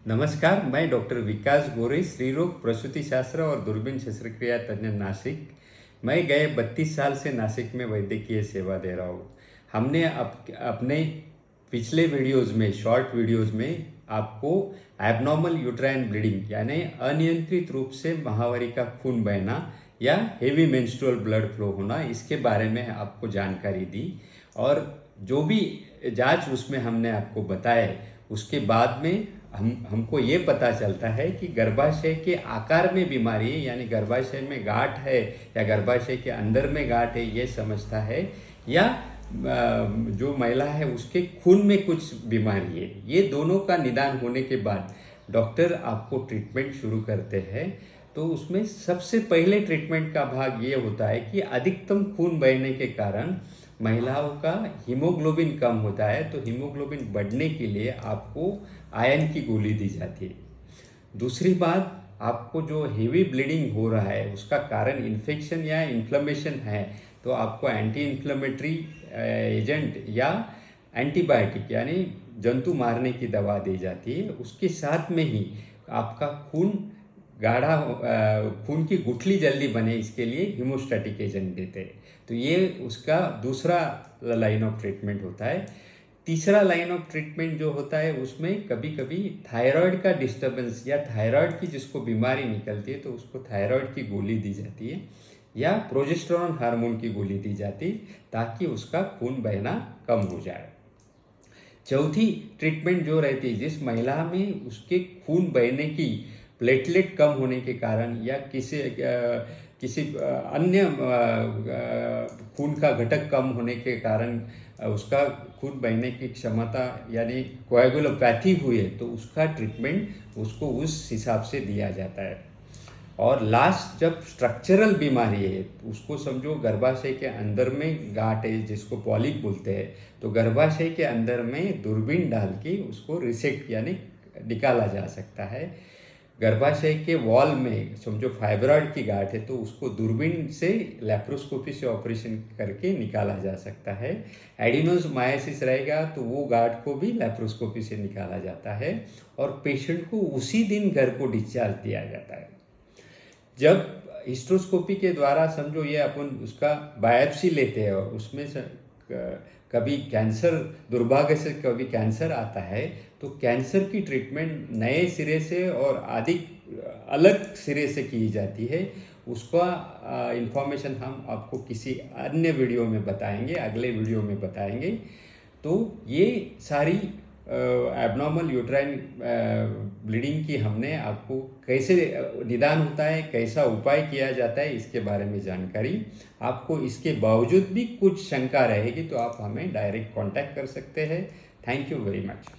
नमस्कार, मैं डॉक्टर विकास गोरे, स्त्रीरोग प्रसूति शास्त्र और दूरबीन शस्त्रक्रिया तज्ञ नासिक। मैं गए 32 साल से नासिक में वैद्यकीय सेवा दे रहा हूँ। हमने अपने पिछले वीडियोस में, शॉर्ट वीडियोस में आपको एबनॉर्मल यूट्राइन ब्लीडिंग यानी अनियंत्रित रूप से माहवारी का खून बहना या हेवी मेंस्ट्रुअल ब्लड फ्लो होना, इसके बारे में आपको जानकारी दी और जो भी जांच उसमें हमने आपको बताए, उसके बाद में हमको ये पता चलता है कि गर्भाशय के आकार में बीमारी है, यानी गर्भाशय में गांठ है या गर्भाशय के अंदर में गांठ है, ये समझता है, या जो महिला है उसके खून में कुछ बीमारी है। ये दोनों का निदान होने के बाद डॉक्टर आपको ट्रीटमेंट शुरू करते हैं। तो उसमें सबसे पहले ट्रीटमेंट का भाग ये होता है कि अधिकतम खून बहने के कारण महिलाओं का हीमोग्लोबिन कम होता है, तो हीमोग्लोबिन बढ़ने के लिए आपको आयरन की गोली दी जाती है। दूसरी बात, आपको जो हेवी ब्लीडिंग हो रहा है उसका कारण इन्फेक्शन या इन्फ्लेमेशन है, तो आपको एंटी इन्फ्लेमेटरी एजेंट या एंटीबायोटिक यानी जंतु मारने की दवा दी जाती है। उसके साथ में ही आपका खून गाढ़ा, खून की गुठली जल्दी बने, इसके लिए हीमोस्टैटिक एजेंट देते हैं। तो ये उसका दूसरा लाइन ऑफ ट्रीटमेंट होता है। तीसरा लाइन ऑफ ट्रीटमेंट जो होता है उसमें कभी कभी थायराइड का डिस्टर्बेंस या थायराइड की जिसको बीमारी निकलती है तो उसको थायराइड की गोली दी जाती है या प्रोजेस्टेरोन हार्मोन की गोली दी जाती है, ताकि उसका खून बहना कम हो जाए। चौथी ट्रीटमेंट जो रहती है, जिस महिला में उसके खून बहने की प्लेटलेट कम होने के कारण या किसी अन्य खून का घटक कम होने के कारण उसका खून बहने की क्षमता यानी कोएगुलोपैथी हुई है, तो उसका ट्रीटमेंट उसको उस हिसाब से दिया जाता है। और लास्ट, जब स्ट्रक्चरल बीमारी है, उसको समझो गर्भाशय के अंदर में गांठ है जिसको पॉलिप बोलते हैं, तो गर्भाशय के अंदर में दूरबीन डाल के उसको रिसेक्ट यानी निकाला जा सकता है। गर्भाशय के वॉल में समझो फाइब्रॉइड की गांठ है, तो उसको दूरबीन से लैप्रोस्कोपी से ऑपरेशन करके निकाला जा सकता है। एडिनोमायोसिस रहेगा तो वो गांठ को भी लैप्रोस्कोपी से निकाला जाता है और पेशेंट को उसी दिन घर को डिस्चार्ज दिया जाता है। जब हिस्ट्रोस्कोपी के द्वारा समझो ये अपन उसका बायोप्सी लेते हैं और उसमें से कभी कैंसर, दुर्भाग्य से कभी कैंसर आता है, तो कैंसर की ट्रीटमेंट नए सिरे से और अधिक अलग सिरे से की जाती है। उसका इंफॉर्मेशन हम आपको किसी अन्य वीडियो में बताएंगे, अगले वीडियो में बताएंगे। तो ये सारी एबनॉर्मल यूट्राइन ब्लीडिंग की हमने आपको कैसे निदान होता है, कैसा उपाय किया जाता है, इसके बारे में जानकारी। आपको इसके बावजूद भी कुछ शंका रहेगी तो आप हमें डायरेक्ट कांटेक्ट कर सकते हैं। Thank you very much.